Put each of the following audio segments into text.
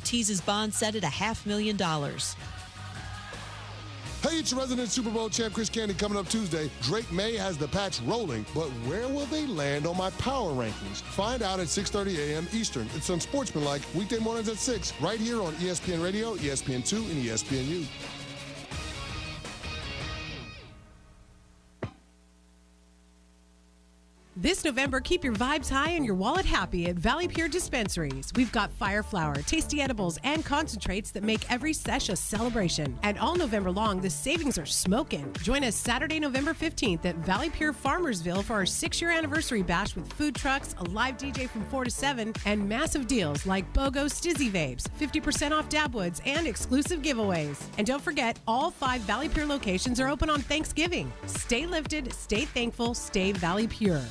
teases bond set at $500,000. Hey, it's your resident Super Bowl champ Chris Candy coming up Tuesday. Drake May has the Pats rolling, but where will they land on my power rankings? Find out at 6:30 a.m. Eastern. It's unsportsmanlike, weekday mornings at 6, right here on ESPN Radio, ESPN2, and ESPNU. This November, keep your vibes high and your wallet happy at Valley Pure Dispensaries. We've got fire flower, tasty edibles, and concentrates that make every sesh a celebration. And all November long, the savings are smoking. Join us Saturday, November 15th at Valley Pure Farmersville for our 6-year anniversary bash with food trucks, a live DJ from 4 to 7, and massive deals like BOGO Stizzy Vapes, 50% off Dabwoods, and exclusive giveaways. And don't forget, all 5 Valley Pure locations are open on Thanksgiving. Stay lifted, stay thankful, stay Valley Pure.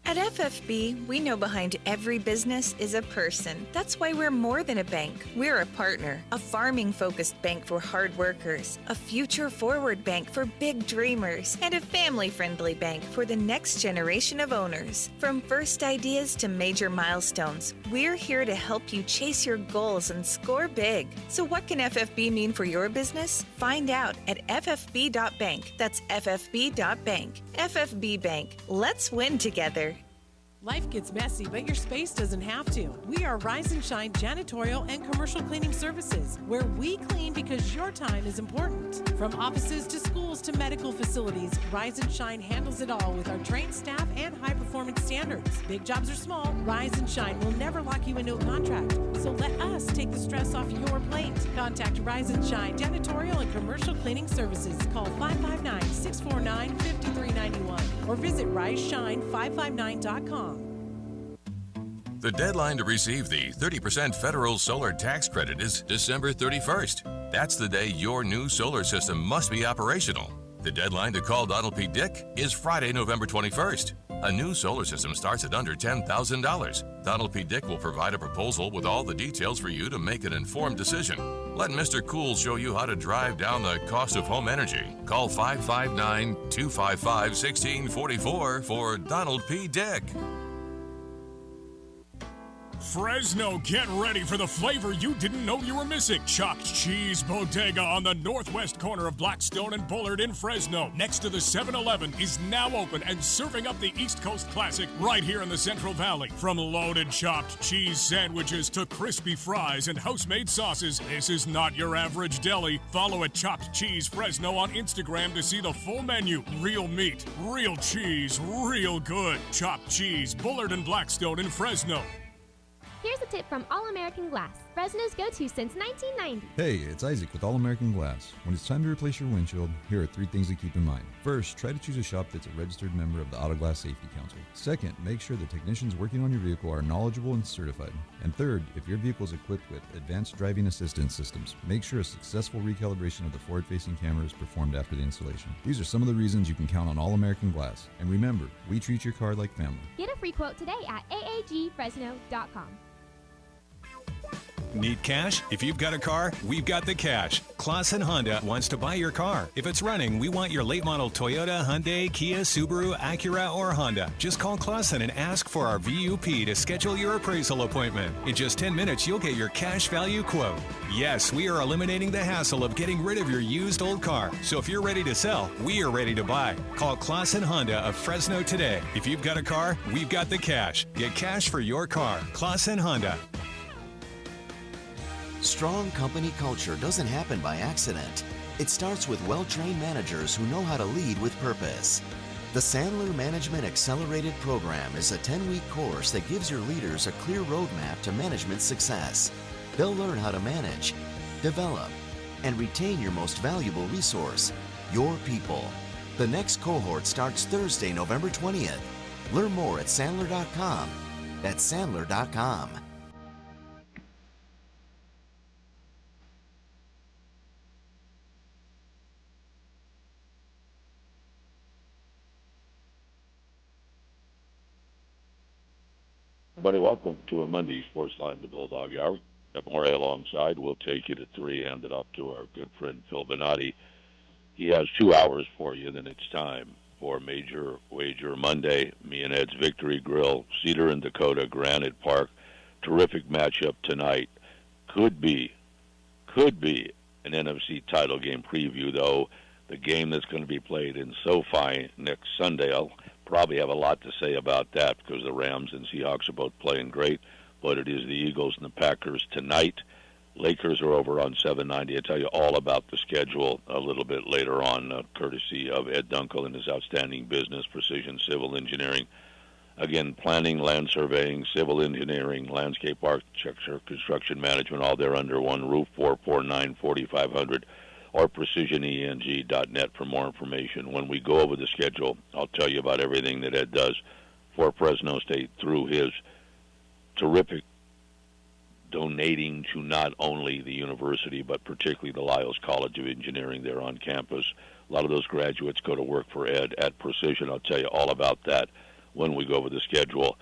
At FFB, we know behind every business is a person. That's why we're more than a bank. We're a partner, a farming-focused bank for hard workers, a future-forward bank for big dreamers, and a family-friendly bank for the next generation of owners. From first ideas to major milestones, we're here to help you chase your goals and score big. So what can FFB mean for your business? Find out at ffb.bank. That's ffb.bank. FFB Bank. Let's win together. Life gets messy, but your space doesn't have to. We are Rise and Shine Janitorial and Commercial Cleaning Services, where we clean because your time is important. From offices to schools to medical facilities, Rise and Shine handles it all with our trained staff and high-performance standards. Big jobs or small, Rise and Shine will never lock you into a contract. So let us take the stress off your plate. Contact Rise and Shine Janitorial and Commercial Cleaning Services. Call 559-649-5391 or visit riseshine559.com. The deadline to receive the 30% federal solar tax credit is December 31st. That's the day your new solar system must be operational. The deadline to call Donald P. Dick is Friday, November 21st. A new solar system starts at under $10,000. Donald P. Dick will provide a proposal with all the details for you to make an informed decision. Let Mr. Cool show you how to drive down the cost of home energy. Call 559-255-1644 for Donald P. Dick. Fresno, get ready for the flavor you didn't know you were missing. Chopped Cheese Bodega on the northwest corner of Blackstone and Bullard in Fresno, next to the 7-Eleven, is now open and serving up the East Coast classic right here in the Central Valley. From loaded chopped cheese sandwiches to crispy fries and house-made sauces, this is not your average deli. Follow at Chopped Cheese Fresno on Instagram to see the full menu. Real meat, real cheese, real good. Chopped Cheese, Bullard and Blackstone in Fresno. Here's a tip from All American Glass, Fresno's go-to since 1990. Hey, it's Isaac with All American Glass. When it's time to replace your windshield, here are 3 things to keep in mind. First, try to choose a shop that's a registered member of the Auto Glass Safety Council. Second, make sure the technicians working on your vehicle are knowledgeable and certified. And third, if your vehicle is equipped with advanced driving assistance systems, make sure a successful recalibration of the forward-facing camera is performed after the installation. These are some of the reasons you can count on All American Glass. And remember, we treat your car like family. Get a free quote today at aagfresno.com. Need cash? If you've got a car, we've got the cash. Clausen Honda wants to buy your car. If it's running, we want your late model Toyota, Hyundai, Kia, Subaru, Acura, or Honda. Just call Clausen and ask for our VUP to schedule your appraisal appointment. In just 10 minutes, you'll get your cash value quote. Yes, we are eliminating the hassle of getting rid of your used old car. So if you're ready to sell, we are ready to buy. Call Clausen Honda of Fresno today. If you've got a car, we've got the cash. Get cash for your car. Clausen Honda. Strong company culture doesn't happen by accident. It starts with well-trained managers who know how to lead with purpose. The Sandler Management Accelerated Program is a 10-week course that gives your leaders a clear roadmap to management success. They'll learn how to manage, develop, and retain your most valuable resource, your people. The next cohort starts Thursday, November 20th. Learn more at Sandler.com. That's Sandler.com. Everybody, welcome to a Monday SportsLine, the Bulldog Hour. Morey alongside. We'll take you to 3, hand it up to our good friend Phil Benatti. He has 2 hours for you, then it's time for Major Wager Monday. Me and Ed's Victory Grill, Cedar and Dakota, Granite Park. Terrific matchup tonight. Could be an NFC title game preview, though. The game that's going to be played in SoFi next Sunday, I'll probably have a lot to say about that because the Rams and Seahawks are both playing great, but it is the Eagles and the Packers tonight. Lakers are over on 790. I'll tell you all about the schedule a little bit later on, courtesy of Ed Dunkel and his outstanding business, Precision Civil Engineering. Again, planning, land surveying, civil engineering, landscape architecture, construction management, all there under one roof, 449-4500, or precisioneng.net for more information. When we go over the schedule, I'll tell you about everything that Ed does for Fresno State through his terrific donating to not only the university, but particularly the Lyles College of Engineering there on campus. A lot of those graduates go to work for Ed at Precision. I'll tell you all about that when we go over the schedule.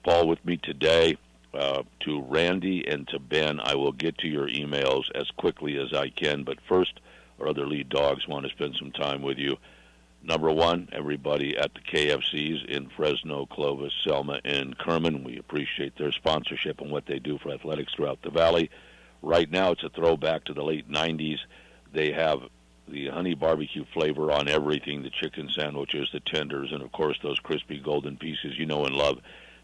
Paul, with me today, to Randy and to Ben, I will get to your emails as quickly as I can, but first, our other lead dogs want to spend some time with you. Number one, everybody at the KFCs in Fresno, Clovis, Selma, and Kerman. We appreciate their sponsorship and what they do for athletics throughout the valley. Right now, it's a throwback to the late 90s. They have the honey barbecue flavor on everything, the chicken sandwiches, the tenders, and, of course, those crispy golden pieces you know and love.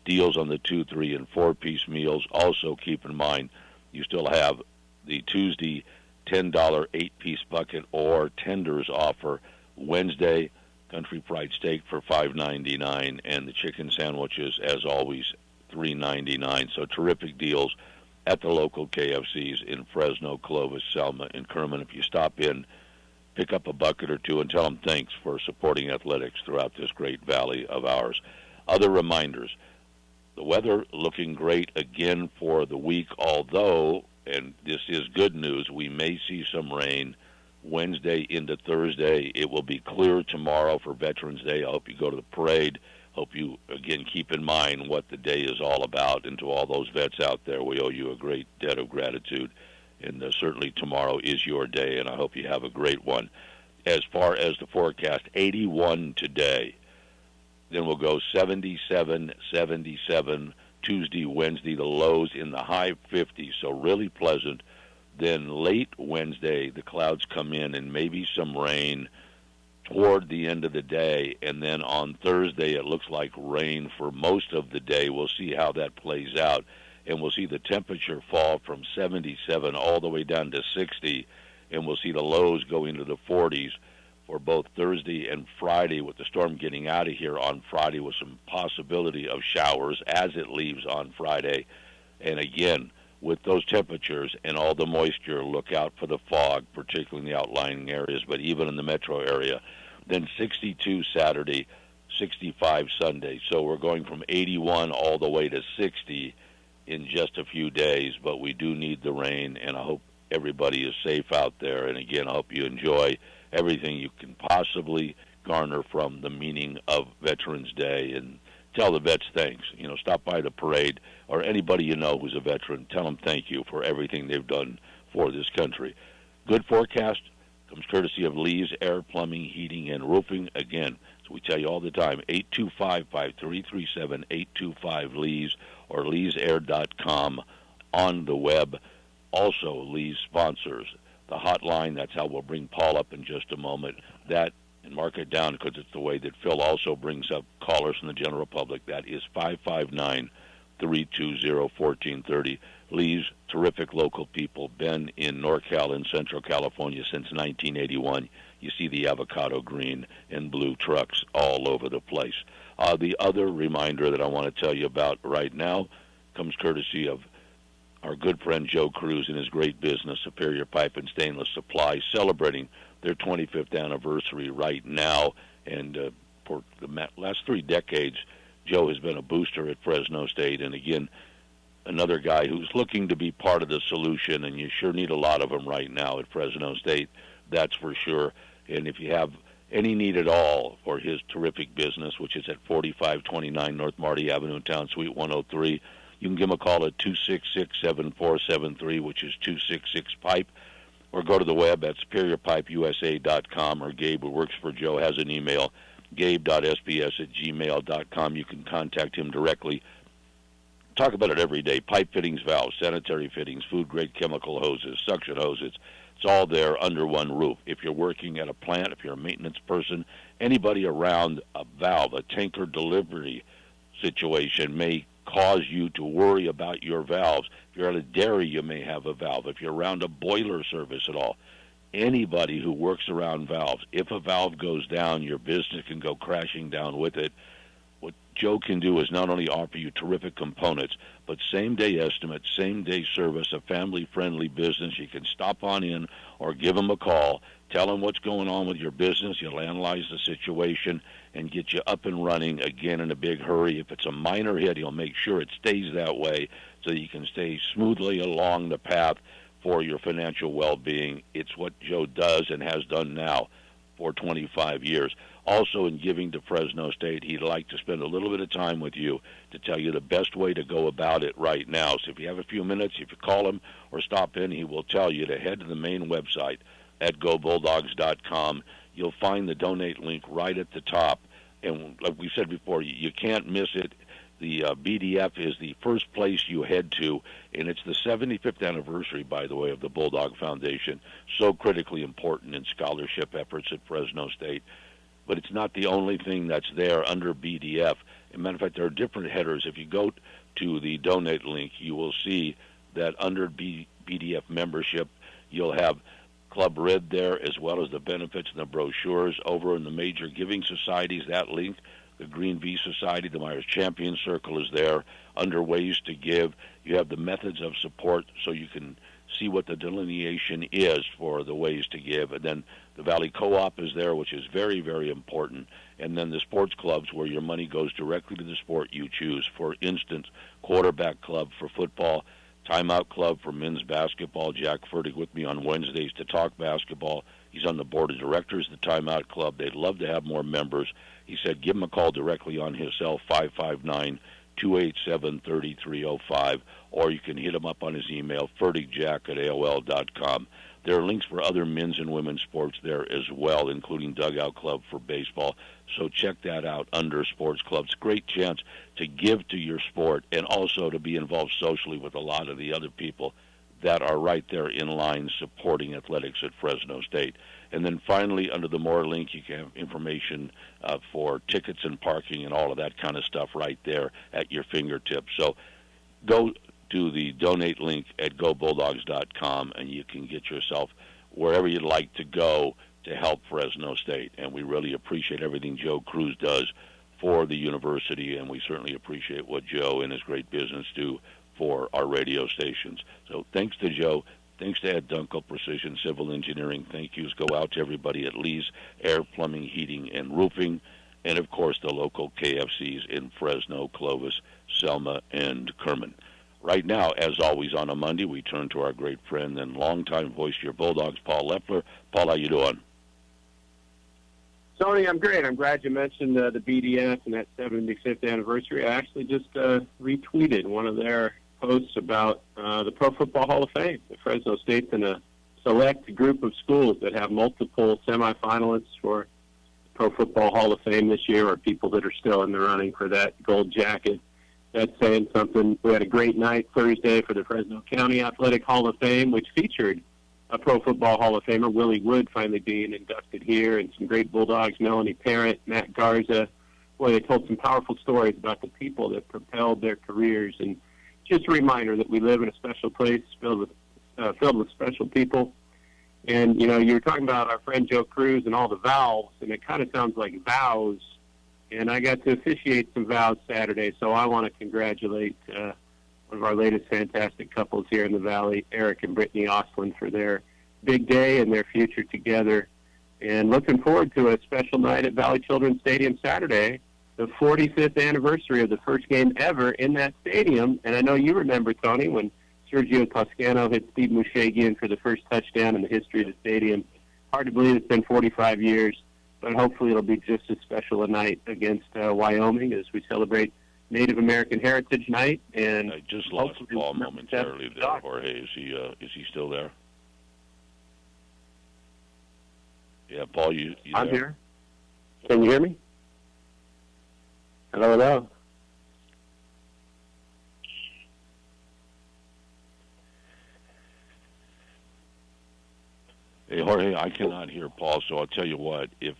Deals on the 2, 3, and 4-piece meals. Also, keep in mind, you still have the Tuesday $10 8-piece bucket or tenders offer. Wednesday, country fried steak for $5.99, and the chicken sandwiches, as always, $3.99. So terrific deals at the local KFCs in Fresno, Clovis, Selma, and Kerman. If you stop in, pick up a bucket or two and tell them thanks for supporting athletics throughout this great valley of ours. Other reminders, the weather looking great again for the week, although, and this is good news, we may see some rain Wednesday into Thursday. It will be clear tomorrow for Veterans Day. I hope you go to the parade. Hope you, again, keep in mind what the day is all about. And to all those vets out there, we owe you a great debt of gratitude. And certainly tomorrow is your day, and I hope you have a great one. As far as the forecast, 81 today. Then we'll go 77, 77 Tuesday, Wednesday, the lows in the high 50s, so really pleasant. Then late Wednesday, the clouds come in and maybe some rain toward the end of the day. And then on Thursday, it looks like rain for most of the day. We'll see how that plays out. And we'll see the temperature fall from 77 all the way down to 60. And we'll see the lows go into the 40s for both Thursday and Friday, with the storm getting out of here on Friday with some possibility of showers as it leaves on Friday. And again, with those temperatures and all the moisture, look out for the fog, particularly in the outlying areas, but even in the metro area. Then 62 Saturday, 65 Sunday. So we're going from 81 all the way to 60 in just a few days, but we do need the rain, and I hope everybody is safe out there. And again, I hope you enjoy everything you can possibly garner from the meaning of Veterans Day, and tell the vets thanks. You know, stop by the parade, or anybody you know who's a veteran, tell them thank you for everything they've done for this country. Good forecast comes courtesy of Lee's Air, Plumbing, Heating, and Roofing. Again, as we tell you all the time, 825-5337, 825-LEES, or leesair.com on the web. Also, Lee's sponsors the hotline. That's how we'll bring Paul up in just a moment. That, and mark it down because it's the way that Phil also brings up callers from the general public. That is 559-320-1430. Lee's terrific local people, been in NorCal and Central California since 1981. You see the avocado green and blue trucks all over the place. The other reminder that I want to tell you about right now comes courtesy of our good friend Joe Cruz and his great business, Superior Pipe and Stainless Supply, celebrating their 25th anniversary right now. And for the last 3 decades, Joe has been a booster at Fresno State. And again, another guy who's looking to be part of the solution, and you sure need a lot of them right now at Fresno State, that's for sure. And if you have any need at all for his terrific business, which is at 4529 North Marty Avenue, Town Suite 103, you can give him a call at 266-7473, which is 266-PIPE, or go to the web at superiorpipeusa.com, or Gabe, who works for Joe, has an email, gabe.sbs@gmail.com. You can contact him directly. talk about it every day. Pipe fittings, valves, sanitary fittings, food-grade chemical hoses, suction hoses. It's all there under one roof. If you're working at a plant, if you're a maintenance person, anybody around a valve, a tanker delivery situation may cause you to worry about your valves. If you're at a dairy, you may have a valve. If you're around a boiler service at all, anybody who works around valves, if a valve goes down, your business can go crashing down with it. What Joe can do is not only offer you terrific components, but same-day estimates, same-day service, a family-friendly business. You can stop on in or give him a call, tell him what's going on with your business. He'll analyze the situation and get you up and running again in a big hurry. If it's a minor hit, he'll make sure it stays that way so you can stay smoothly along the path for your financial well-being. It's what Joe does and has done now for 25 years. Also, in giving to Fresno State, he'd like to spend a little bit of time with you to tell you the best way to go about it right now. So if you have a few minutes, if you call him or stop in, he will tell you to head to the main website at gobulldogs.com. You'll find the donate link right at the top. And like we said before, you can't miss it. The BDF is the first place you head to, and it's the 75th anniversary, by the way, of the Bulldog Foundation. So critically important in scholarship efforts at Fresno State. But it's not the only thing that's there under BDF. As a matter of fact, there are different headers. If you go to the donate link, you will see that under BDF membership, you'll have Club Red there, as well as the benefits and the brochures. Over in the major giving societies, that link, the Green V Society, the Myers Champion Circle is there. Under ways to give, you have the methods of support, so you can see what the delineation is for the ways to give. And then the Valley Co-op is there, which is very, very important. And then the sports clubs, where your money goes directly to the sport you choose. For instance, Quarterback Club for football, Timeout Club for men's basketball. Jack Fertig with me on Wednesdays to talk basketball. He's on the board of directors of the Timeout Club. They'd love to have more members. He said give him a call directly on his cell, 559-287-3305, or you can hit him up on his email, fertigjack@aol.com. There are links for other men's and women's sports there as well, including Dugout Club for baseball. So check that out under sports clubs. Great chance to give to your sport and also to be involved socially with a lot of the other people that are right there in line supporting athletics at Fresno State. And then finally, under the More link, you can have information for tickets and parking and all of that kind of stuff right there at your fingertips. So go to the donate link at gobulldogs.com, and you can get yourself wherever you'd like to go to help Fresno State. And we really appreciate everything Joe Cruz does for the university, and we certainly appreciate what Joe and his great business do for our radio stations. So thanks to Joe. Thanks to Ed Dunkel, Precision Civil Engineering. Thank yous go out to everybody at Lee's Air, Plumbing, Heating, and Roofing. And, of course, the local KFCs in Fresno, Clovis, Selma, and Kerman. Right now, as always on a Monday, we turn to our great friend and longtime voice of your Bulldogs, Paul Leffler. Paul, how you doing? Tony, I'm great. I'm glad you mentioned the BDF and that 75th anniversary. I actually just retweeted one of their posts about the Pro Football Hall of Fame. The Fresno State's in a select group of schools that have multiple semifinalists for Pro Football Hall of Fame this year, or people that are still in the running for that gold jacket. That's saying something. We had a great night Thursday for the Fresno County Athletic Hall of Fame, which featured a Pro Football Hall of Famer, Willie Wood, finally being inducted here, and some great Bulldogs, Melanie Parent, Matt Garza. Boy, they told some powerful stories about the people that propelled their careers, and just a reminder that we live in a special place filled with special people. And, you know, you were talking about our friend Joe Cruz and all the vows, and it kind of sounds like vows. And I got to officiate some vows Saturday, so I want to congratulate one of our latest fantastic couples here in the Valley, Eric and Brittany Ostlund, for their big day and their future together. And looking forward to a special night at Valley Children's Stadium Saturday, the 45th anniversary of the first game ever in that stadium. And I know you remember, Tony, when Sergio Toscano hit Steve Mushagian for the first touchdown in the history of the stadium. Hard to believe it's been 45 years, but hopefully it'll be just as special a night against Wyoming as we celebrate Native American Heritage Night. And I just lost Paul momentarily there, Jorge. Is he still there? Yeah, Paul, you I'm there? here. Can you hear me? Hello, hello. Hey, Jorge, I cannot hear Paul, so I'll tell you what. If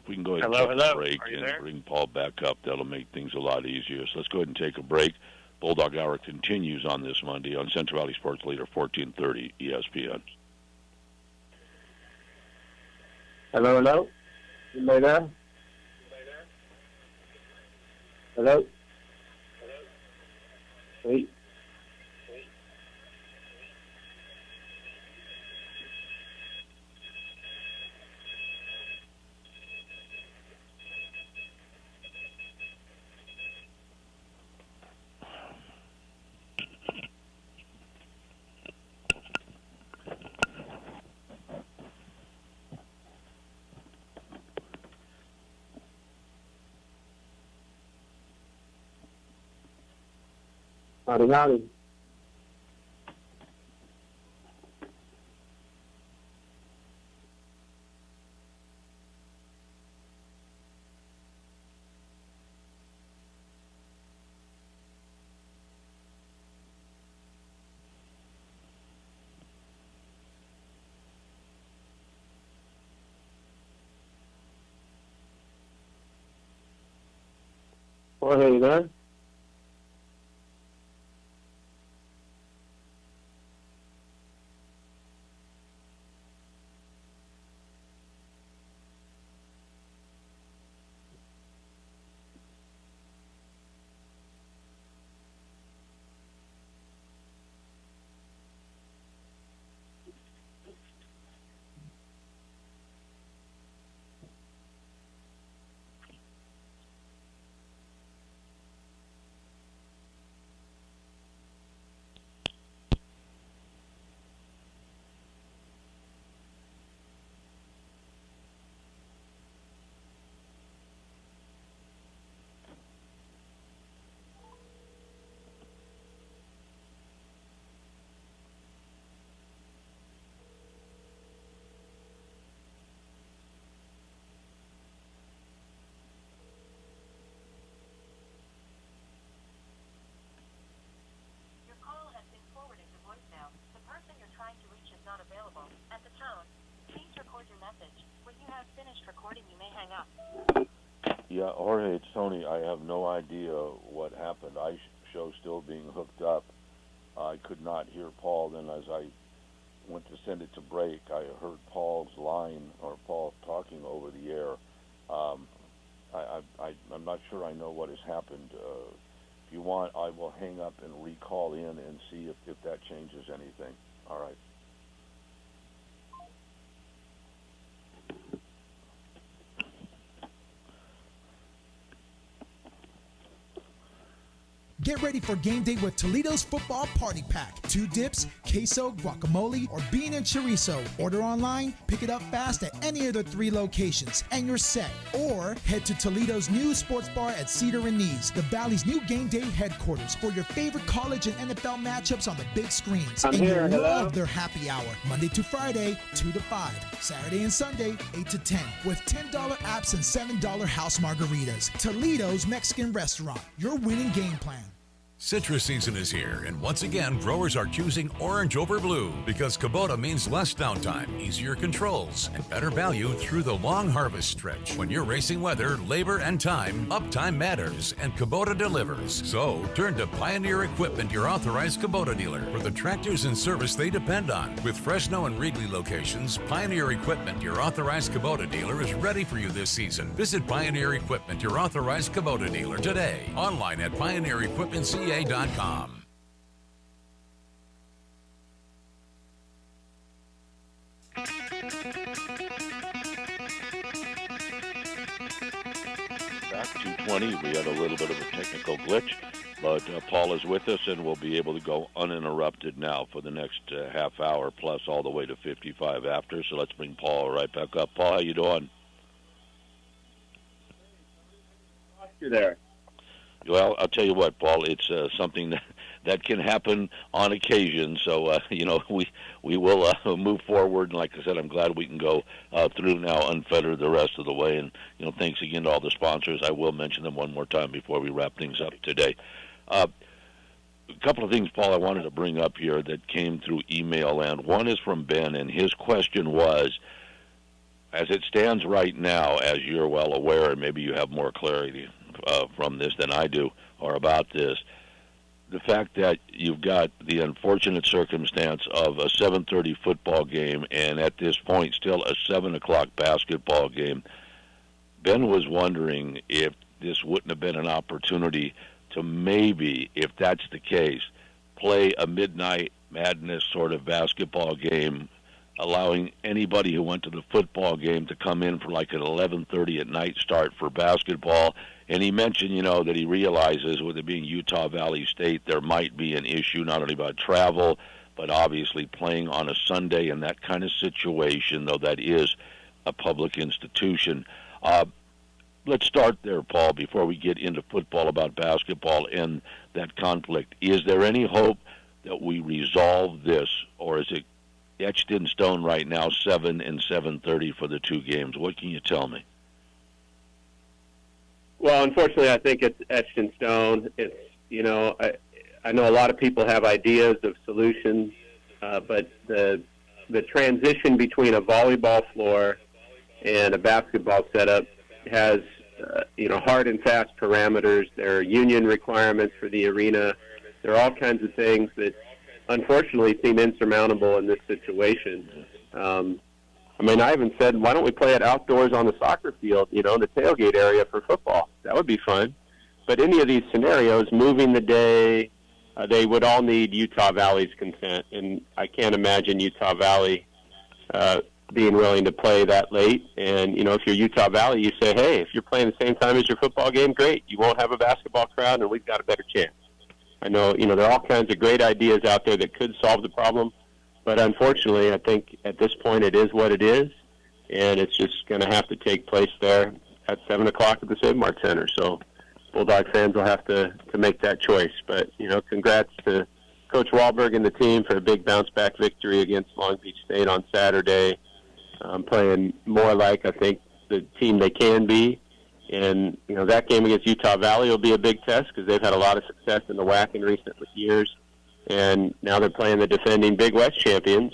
we can go ahead and Hello, take hello. a break Are you and there? bring Paul back up, that'll make things a lot easier. So let's go ahead and take a break. Bulldog Hour continues on this Monday on Central Valley Sports Leader 1430 ESPN. Hello, hello. Anybody there? Hello? Wait. Howdy, howdy. Jorge, you there? Yeah, Jorge, it's Tony. I have no idea what happened. Show still being hooked up. I could not hear Paul. Then as I went to send it to break, I heard Paul's line or Paul talking over the air. I'm not sure I know what has happened. If you want, I will hang up and recall in and see if that changes anything. All right. Get ready for game day with Toledo's Football Party Pack. 2 dips, queso, guacamole, or bean and chorizo. Order online, pick it up fast at any of the 3 locations, and you're set. Or head to Toledo's new sports bar at Cedar and Knees, the Valley's new game day headquarters, for your favorite college and NFL matchups on the big screens. I'm here, you'll hello? love their happy hour, Monday to Friday, 2 to 5. Saturday and Sunday, 8 to 10, with $10 apps and $7 house margaritas. Toledo's Mexican restaurant, your winning game plan. Citrus season is here, and once again, growers are choosing orange over blue because Kubota means less downtime, easier controls, and better value through the long harvest stretch. When you're racing weather, labor, and time, uptime matters, and Kubota delivers. So, turn to Pioneer Equipment, your authorized Kubota dealer, for the tractors and service they depend on. With Fresno and Wrigley locations, Pioneer Equipment, your authorized Kubota dealer, is ready for you this season. Visit Pioneer Equipment, your authorized Kubota dealer, today. Online at pioneerequipmentca.com. Back 2:20. We had a little bit of a technical glitch, but Paul is with us, and we'll be able to go uninterrupted now for the next half hour, plus all the way to 55 after. So let's bring Paul right back up. Paul, how you doing? You're there. Well, I'll tell you what, Paul. It's something that can happen on occasion. So we will move forward. And like I said, I'm glad we can go through now unfettered the rest of the way. And thanks again to all the sponsors. I will mention them one more time before we wrap things up today. a couple of things, Paul, I wanted to bring up here that came through email, and one is from Ben, and his question was, as it stands right now, as you're well aware, and maybe you have more clarity from this than I do, or about this, the fact that you've got the unfortunate circumstance of a 7:30 football game and at this point still a 7 o'clock basketball game, Ben was wondering if this wouldn't have been an opportunity to maybe, if that's the case, play a midnight madness sort of basketball game, allowing anybody who went to the football game to come in for like an 11:30 at night start for basketball. And he mentioned, that he realizes with it being Utah Valley State, there might be an issue not only about travel, but obviously playing on a Sunday in that kind of situation, though that is a public institution. Let's start there, Paul, before we get into football about basketball and that conflict. Is there any hope that we resolve this, or is it etched in stone right now, 7 and 7:30 for the two games? What can you tell me? Well, unfortunately, I think it's etched in stone. It's, I know a lot of people have ideas of solutions, but the transition between a volleyball floor and a basketball setup has, hard and fast parameters. There are union requirements for the arena. There are all kinds of things that unfortunately seem insurmountable in this situation. I even said, why don't we play it outdoors on the soccer field, the tailgate area for football? That would be fun. But any of these scenarios, moving the day, they would all need Utah Valley's consent. And I can't imagine Utah Valley being willing to play that late. And, if you're Utah Valley, you say, hey, if you're playing the same time as your football game, great. You won't have a basketball crowd, and we've got a better chance. I know, there are all kinds of great ideas out there that could solve the problem. But unfortunately, I think at this point it is what it is, and it's just going to have to take place there at 7 o'clock at the Save Mart Center. So Bulldog fans will have to make that choice. But, congrats to Coach Wahlberg and the team for a big bounce-back victory against Long Beach State on Saturday, playing more like, I think, the team they can be. And, that game against Utah Valley will be a big test because they've had a lot of success in the WAC in recent years. And now they're playing the defending Big West champions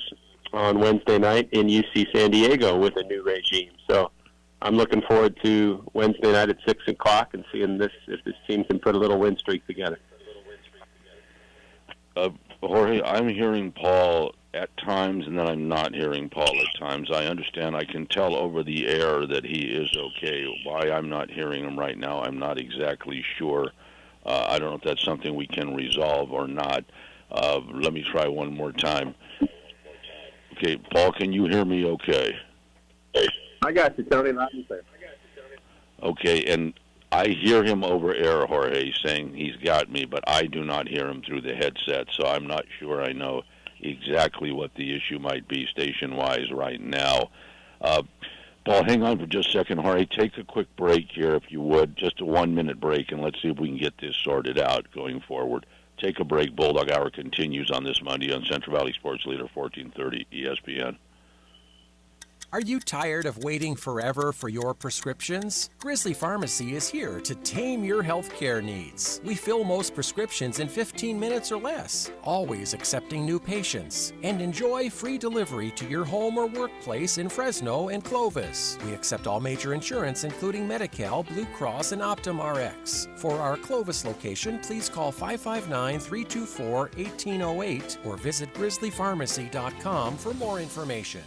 on Wednesday night in UC San Diego with a new regime. So I'm looking forward to Wednesday night at 6 o'clock and seeing if this team can put a little win streak together. Jorge, I'm hearing Paul at times, and then I'm not hearing Paul at times. I understand. I can tell over the air that he is okay. Why I'm not hearing him right now, I'm not exactly sure. I don't know if that's something we can resolve or not. Let me try one more time. Okay, Paul, can you hear me okay? I got you, Tony. Okay, and I hear him over air, Jorge, saying he's got me, but I do not hear him through the headset, so I'm not sure I know exactly what the issue might be station-wise right now. Paul, hang on for just a second. Jorge, take a quick break here, if you would, just a 1-minute break, and let's see if we can get this sorted out going forward. Take a break. Bulldog Hour continues on this Monday on Central Valley Sports Leader 1430 ESPN. Are you tired of waiting forever for your prescriptions? Grizzly Pharmacy is here to tame your healthcare needs. We fill most prescriptions in 15 minutes or less, always accepting new patients, and enjoy free delivery to your home or workplace in Fresno and Clovis. We accept all major insurance, including Medi-Cal, Blue Cross, and Optum Rx. For our Clovis location, please call 559-324-1808 or visit grizzlypharmacy.com for more information.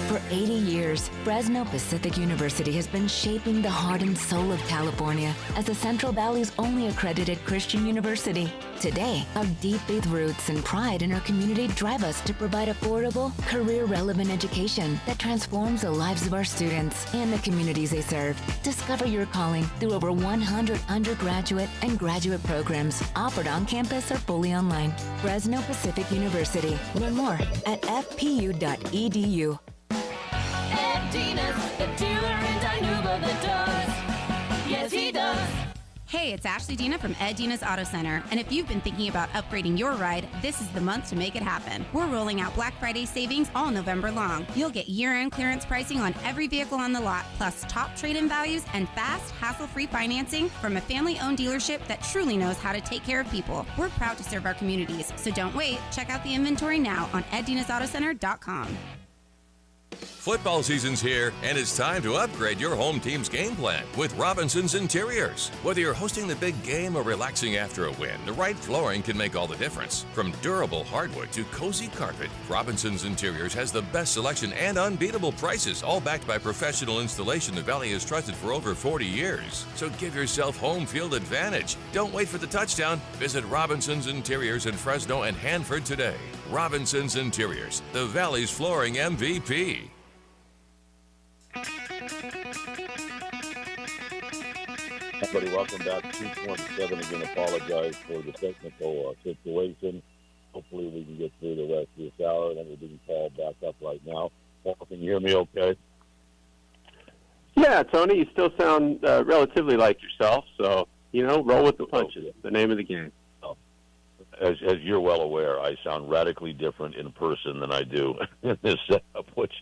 For 80 years, Fresno Pacific University has been shaping the heart and soul of California as the Central Valley's only accredited Christian university. Today, our deep faith roots and pride in our community drive us to provide affordable, career-relevant education that transforms the lives of our students and the communities they serve. Discover your calling through over 100 undergraduate and graduate programs offered on campus or fully online. Fresno Pacific University. Learn more at fpu.edu. Dina's the dealer in Dinuba that does. Yes, he does. Hey, it's Ashley Dina from Ed Dina's Auto Center, and if you've been thinking about upgrading your ride, this is the month to make it happen. We're rolling out Black Friday savings all November long. You'll get year-end clearance pricing on every vehicle on the lot, plus top trade-in values and fast, hassle-free financing from a family-owned dealership that truly knows how to take care of people. We're proud to serve our communities, so don't wait. Check out the inventory now on eddinasautocenter.com. Football season's here, and it's time to upgrade your home team's game plan with Robinson's Interiors. Whether you're hosting the big game or relaxing after a win, the right flooring can make all the difference. From durable hardwood to cozy carpet, Robinson's Interiors has the best selection and unbeatable prices, all backed by professional installation the Valley has trusted for over 40 years. So give yourself home field advantage. Don't wait for the touchdown. Visit Robinson's Interiors in Fresno and Hanford today. Robinson's Interiors, the Valley's flooring MVP. Everybody, welcome back to 227. Again, apologize for the technical situation. Hopefully we can get through the rest of this hour, and then we'll bring Paul back up right now. Paul, can you hear me okay? Yeah, Tony, you still sound relatively like yourself, so, roll with the punches. It's the name of the game. As you're well aware, I sound radically different in person than I do in this setup, which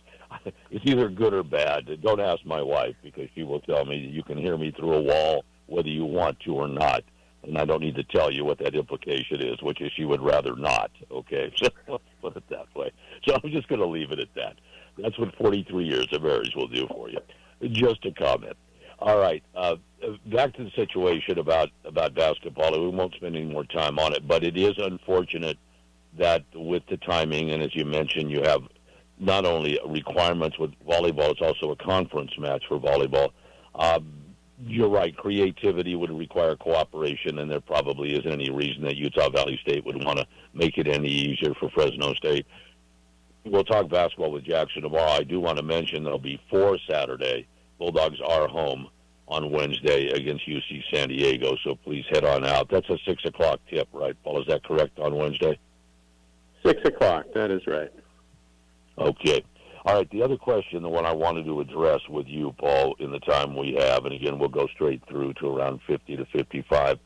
is either good or bad. Don't ask my wife, because she will tell me you can hear me through a wall whether you want to or not. And I don't need to tell you what that implication is, which is she would rather not. Okay, so let's put it that way. So I'm just going to leave it at that. That's what 43 years of marriage will do for you. Just a comment. All right, back to the situation about basketball. We won't spend any more time on it, but it is unfortunate that with the timing, and as you mentioned, you have not only requirements with volleyball, it's also a conference match for volleyball. You're right, creativity would require cooperation, and there probably isn't any reason that Utah Valley State would want to make it any easier for Fresno State. We'll talk basketball with Jackson tomorrow. I do want to mention there'll be 4 Saturday. Bulldogs are home on Wednesday against UC San Diego, so please head on out. That's a 6 o'clock tip, right, Paul? Is that correct on Wednesday? 6 o'clock, that is right. Okay. All right, the other question, the one I wanted to address with you, Paul, in the time we have, and again, we'll go straight through to around 50 to 55,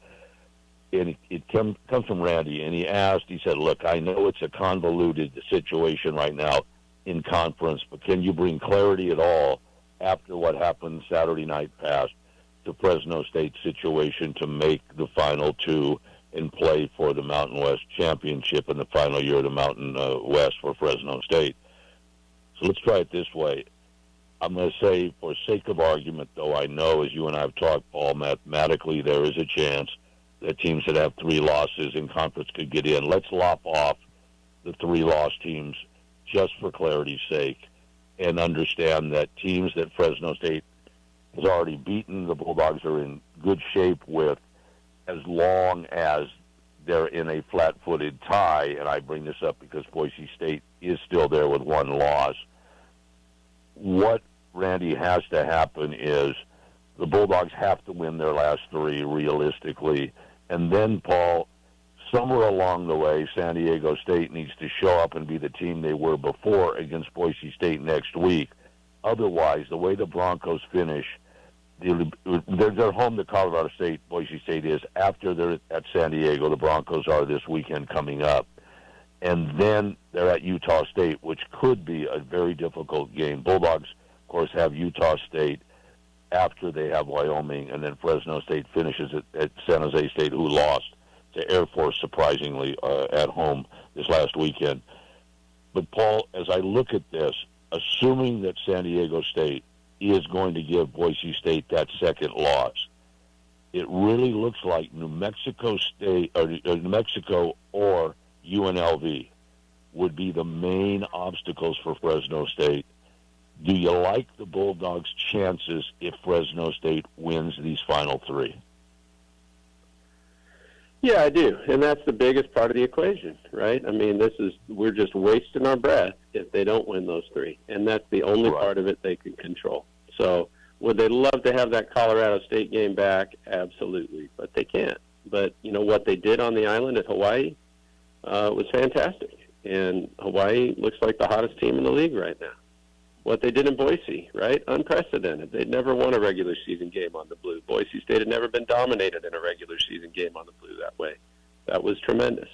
and it comes from Randy, and he said, look, I know it's a convoluted situation right now in conference, but can you bring clarity at all after what happened Saturday night past to Fresno State's situation to make the Final 2 and play for the Mountain West Championship in the final year of the Mountain West for Fresno State? So let's try it this way. I'm going to say, for sake of argument, though, I know, as you and I have talked, Paul, mathematically there is a chance that teams that have 3 losses in conference could get in. Let's lop off the 3-loss teams just for clarity's sake, and understand that teams that Fresno State has already beaten, the Bulldogs are in good shape with, as long as they're in a flat-footed tie. And I bring this up because Boise State is still there with 1 loss. What, Randy, has to happen is the Bulldogs have to win their last 3 realistically. And then, Paul, somewhere along the way, San Diego State needs to show up and be the team they were before against Boise State next week. Otherwise, the way the Broncos finish, they're home to Colorado State, Boise State is. After they're at San Diego, the Broncos are this weekend coming up. And then they're at Utah State, which could be a very difficult game. Bulldogs, of course, have Utah State after they have Wyoming, and then Fresno State finishes at San Jose State, who lost to Air Force, surprisingly, at home this last weekend. But, Paul, as I look at this, assuming that San Diego State is going to give Boise State that second loss, it really looks like New Mexico State or New Mexico or UNLV would be the main obstacles for Fresno State. Do you like the Bulldogs' chances if Fresno State wins these final 3? Yeah, I do, and that's the biggest part of the equation, right? I mean, we're just wasting our breath if they don't win those 3, and that's the only part of it they can control. So would they love to have that Colorado State game back? Absolutely, but they can't. But, what they did on the island at Hawaii was fantastic, and Hawaii looks like the hottest team in the league right now. what they did in Boise, right? Unprecedented. They'd never won a regular season game on the Blue. Boise State had never been dominated in a regular season game on the Blue that way. That was tremendous.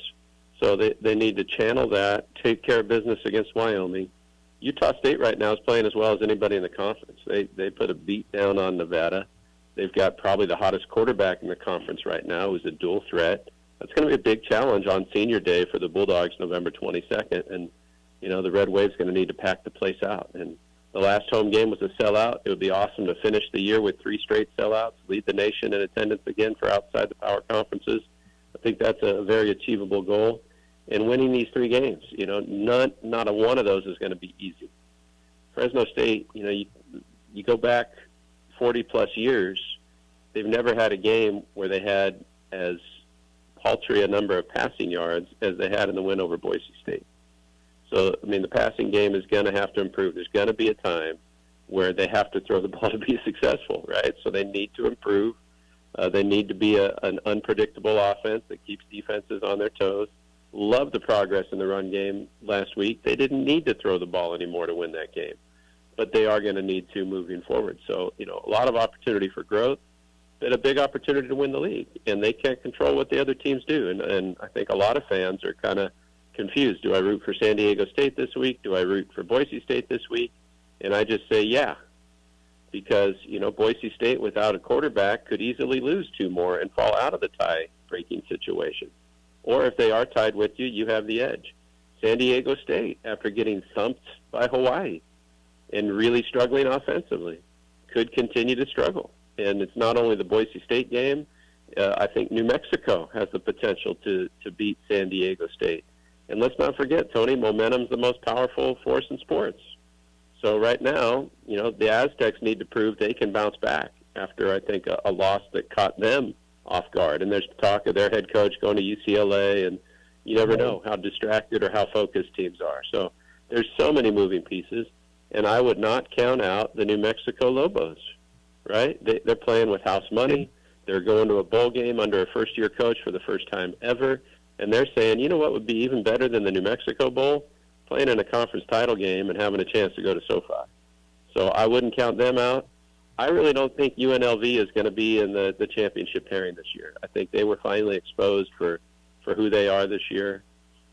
So they need to channel that, take care of business against Wyoming. Utah State right now is playing as well as anybody in the conference. They put a beat down on Nevada. They've got probably the hottest quarterback in the conference right now, who's a dual threat. That's going to be a big challenge on Senior Day for the Bulldogs, November 22nd. And, you know, the Red Wave's going to need to pack the place out. And the last home game was a sellout. It would be awesome to finish the year with 3 straight sellouts, lead the nation in attendance again for outside the power conferences. I think that's a very achievable goal. And winning these 3 games, you know, not a one of those is going to be easy. Fresno State, you know, you go back 40-plus years, they've never had a game where they had as paltry a number of passing yards as they had in the win over Boise State. So, I mean, the passing game is going to have to improve. There's going to be a time where they have to throw the ball to be successful, right? So they need to improve. They need to be an unpredictable offense that keeps defenses on their toes. Love the progress in the run game last week. They didn't need to throw the ball anymore to win that game, but they are going to need to moving forward. So, you know, a lot of opportunity for growth, but a big opportunity to win the league, and they can't control what the other teams do. And I think a lot of fans are kind of confused. Do I root for San Diego State this week? Do I root for Boise State this week? And I just say, yeah, because, you know, Boise State without a quarterback could easily lose 2 more and fall out of the tie-breaking situation. Or if they are tied with you, you have the edge. San Diego State, after getting thumped by Hawaii and really struggling offensively, could continue to struggle. And it's not only the Boise State game. I think New Mexico has the potential to beat San Diego State. And let's not forget, Tony, momentum's the most powerful force in sports. So right now, you know, the Aztecs need to prove they can bounce back after, I think, a loss that caught them off guard. And there's talk of their head coach going to UCLA, and you never know how distracted or how focused teams are. So there's so many moving pieces, and I would not count out the New Mexico Lobos, right? They're playing with house money. They're going to a bowl game under a first-year coach for the first time ever, and they're saying, you know what would be even better than the New Mexico Bowl? Playing in a conference title game and having a chance to go to SoFi. So I wouldn't count them out. I really don't think UNLV is going to be in the championship pairing this year. I think they were finally exposed for who they are this year.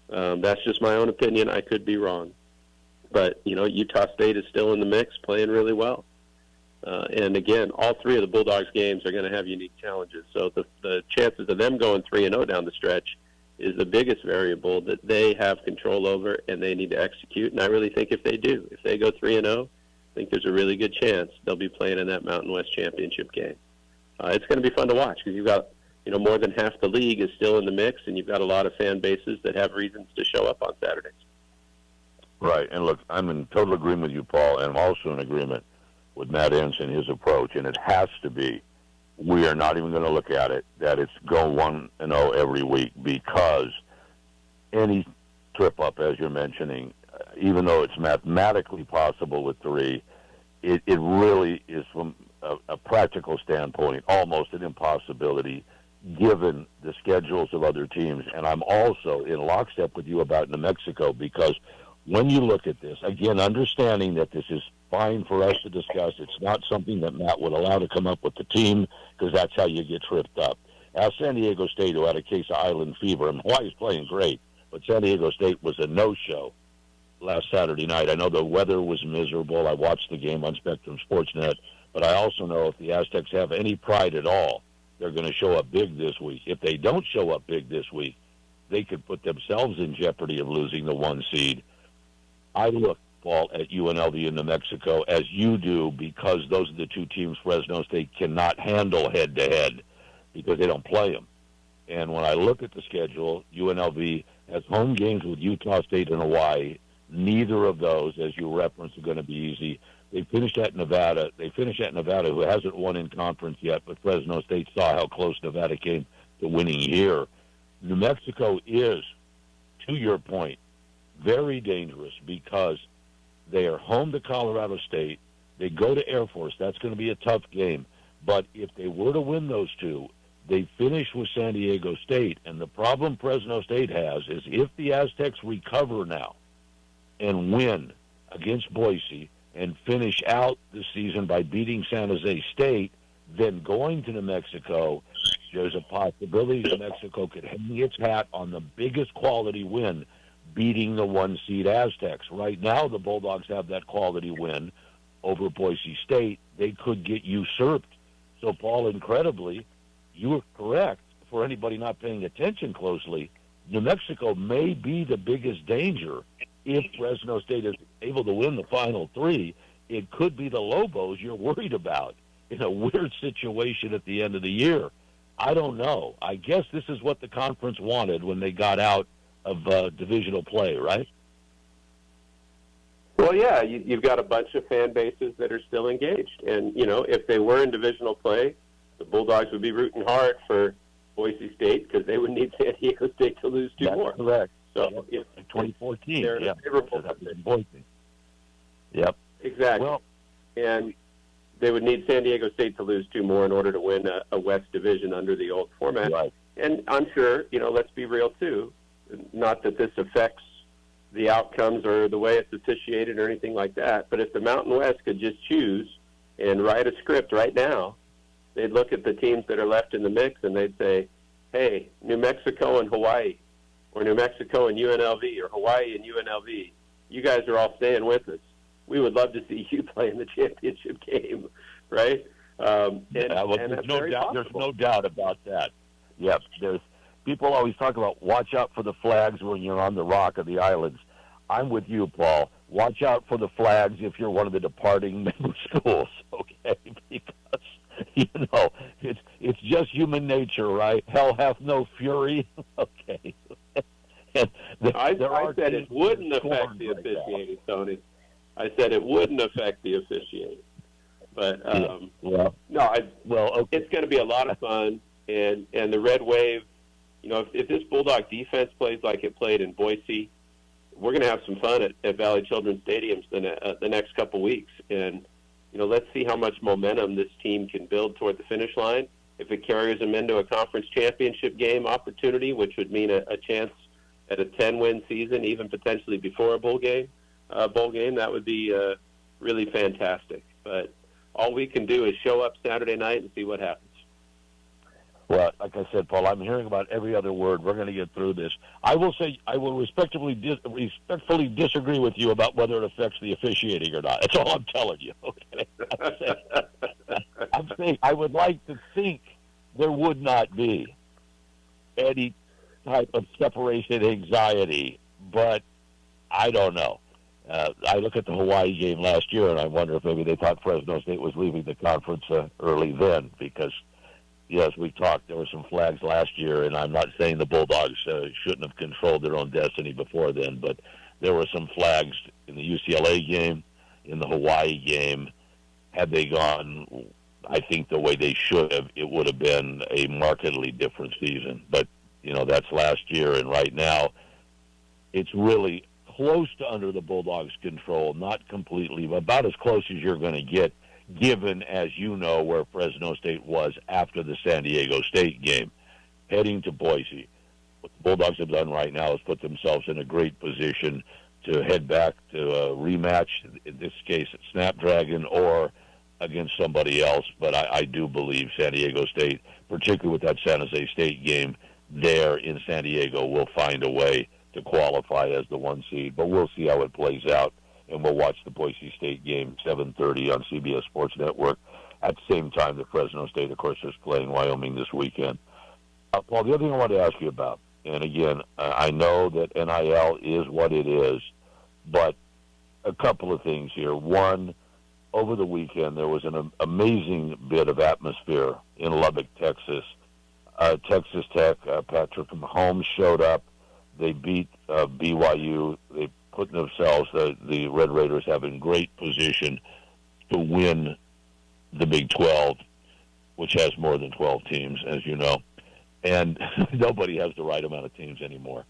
That's just my own opinion. I could be wrong. But, you know, Utah State is still in the mix, playing really well. And, again, all 3 of the Bulldogs games are going to have unique challenges. So the chances of them going 3-0 down the stretch is the biggest variable that they have control over, and they need to execute. And I really think if they do, if they go 3-0, I think there's a really good chance they'll be playing in that Mountain West Championship game. It's going to be fun to watch because you've got, you know, more than half the league is still in the mix, and you've got a lot of fan bases that have reasons to show up on Saturdays. Right, and look, I'm in total agreement with you, Paul, and I'm also in agreement with Matt Ince and his approach, and it has to be, we are not even going to look at it, that it's go 1-0 every week, because any trip up, as you're mentioning, even though it's mathematically possible with 3, it really is, from a practical standpoint, almost an impossibility given the schedules of other teams. And I'm also in lockstep with you about New Mexico, because when you look at this, again, understanding that this is fine for us to discuss, it's not something that Matt would allow to come up with the team, because that's how you get tripped up. As San Diego State, who had a case of island fever, and Hawaii's playing great, but San Diego State was a no-show last Saturday night. I know the weather was miserable. I watched the game on Spectrum Sportsnet, but I also know if the Aztecs have any pride at all, they're going to show up big this week. If they don't show up big this week, they could put themselves in jeopardy of losing the 1 seed. I look, Paul, at UNLV and New Mexico as you do, because those are the 2 teams Fresno State cannot handle head-to-head because they don't play them. And when I look at the schedule, UNLV has home games with Utah State and Hawaii. Neither of those, as you referenced, are going to be easy. They finished at Nevada. Who hasn't won in conference yet, but Fresno State saw how close Nevada came to winning here. New Mexico is, to your point, very dangerous because they are home to Colorado State. They go to Air Force. That's going to be a tough game. But if they were to win those 2, they finish with San Diego State. And the problem Fresno State has is if the Aztecs recover now and win against Boise, and finish out the season by beating San Jose State, then going to New Mexico, there's a possibility New Mexico could hang its hat on the biggest quality win, beating the 1-seed Aztecs. Right now, the Bulldogs have that quality win over Boise State. They could get usurped. So, Paul, incredibly, you were correct. For anybody not paying attention closely, New Mexico may be the biggest danger. If Fresno State is able to win the final three, it could be the Lobos you're worried about in a weird situation at the end of the year. I don't know. I guess this is what the conference wanted when they got out of divisional play, right? Well, yeah, you've got a bunch of fan bases that are still engaged. And, if they were in divisional play, the Bulldogs would be rooting hard for Boise State because they would need San Diego State to lose two more. Correct. So, 2014. They're in a favorable Boise. Yep. Exactly. Well, and they would need San Diego State to lose two more in order to win a West Division under the old format. Right. And I'm sure, let's be real, too, not that this affects the outcomes or the way it's officiated or anything like that, but if the Mountain West could just choose and write a script right now, they'd look at the teams that are left in the mix and they'd say, hey, New Mexico and Hawaii, or New Mexico and UNLV, or Hawaii and UNLV, you guys are all staying with us. We would love to see you play in the championship game, right? There's no doubt about that. Yes, people always talk about watch out for the flags when you're on the Rock of the Islands. I'm with you, Paul. Watch out for the flags if you're one of the departing member schools, okay? Because, it's just human nature, right? Hell hath no fury, okay? I said it wouldn't affect the officiating, Tony. I said it wouldn't affect the officiating. But, it's going to be a lot of fun. And the Red Wave, if this Bulldog defense plays like it played in Boise, we're going to have some fun at Valley Children's Stadiums the next couple weeks. And, let's see how much momentum this team can build toward the finish line. If it carries them into a conference championship game opportunity, which would mean a chance at a 10-win season, even potentially before a bowl game, that would be really fantastic. But all we can do is show up Saturday night and see what happens. Well, like I said, Paul, I'm hearing about every other word. We're going to get through this. I will say I will respectfully disagree with you about whether it affects the officiating or not. That's all I'm telling you. Okay? I'm saying I would like to think there would not be any type of separation anxiety, but I don't know. I look at the Hawaii game last year, and I wonder if maybe they thought Fresno State was leaving the conference early then because, yes, we talked. There were some flags last year, and I'm not saying the Bulldogs shouldn't have controlled their own destiny before then, but there were some flags in the UCLA game, in the Hawaii game. Had they gone, I think, the way they should have, it would have been a markedly different season. But, that's last year, and right now it's really close to under the Bulldogs' control, not completely, but about as close as you're going to get, given, as you know, where Fresno State was after the San Diego State game, heading to Boise. What the Bulldogs have done right now is put themselves in a great position to head back to a rematch, in this case at Snapdragon or against somebody else. But I do believe San Diego State, particularly with that San Jose State game there in San Diego, will find a way to qualify as the 1 seed. But we'll see how it plays out. And we'll watch the Boise State game 7:30 on CBS Sports Network at the same time that Fresno State, of course, is playing Wyoming this weekend. Paul, the other thing I want to ask you about, and again, I know that NIL is what it is, but a couple of things here. One, over the weekend, there was an amazing bit of atmosphere in Lubbock, Texas. Texas Tech, Patrick Mahomes showed up. They beat BYU. They put themselves, the Red Raiders, have in great position to win the Big 12, which has more than 12 teams, as you know. And nobody has the right amount of teams anymore.